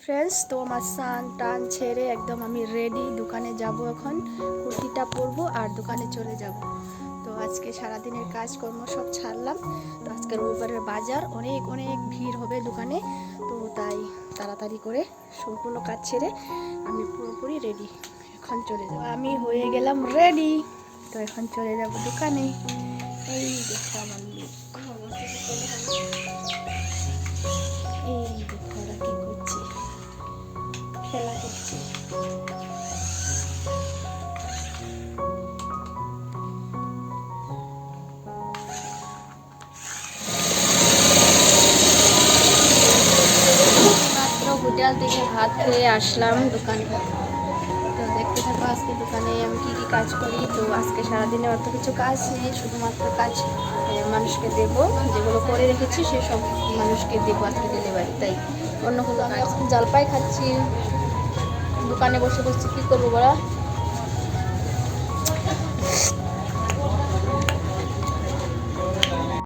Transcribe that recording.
Friends, তো আমার স্নান টান ছেড়ে একদম আমি রেডি, দোকানে যাব। এখন কুর্তিটা পরবো আর দোকানে চলে যাব। তো আজকে সারাদিনের কাজকর্ম সব ছাড়লাম। তো আজকে রবিবারের বাজার, অনেক অনেক ভিড় হবে দোকানে। তো তাই তাড়াতাড়ি করে সম্পূর্ণ কাজ ছেড়ে আমি পুরোপুরি রেডি, এখন চলে যাব। আমি হয়ে গেলাম রেডি, তো এখন চলে যাব দোকানে। এই দেখো আমার লুক, এই দেখো ওরা কি করছে, খেলা করছে। মাত্র হোটেল থেকে ভাত খেয়ে আসলাম দোকানে। তো দেখতে থাকো আজকে দোকানে আমি কি কি কাজ করি। তো আজকে সারাদিনে অত কিছু কাজ নেই, শুধুমাত্র কাজ মানুষকে দেব, যেগুলো করে রেখেছি সেসব মানুষকে দেবো আজকে ডেলিভারি। তাই অন্য কোনো কাজ। জলপাই খাচ্ছি, দোকানে বসে বসে কী করবো বলা।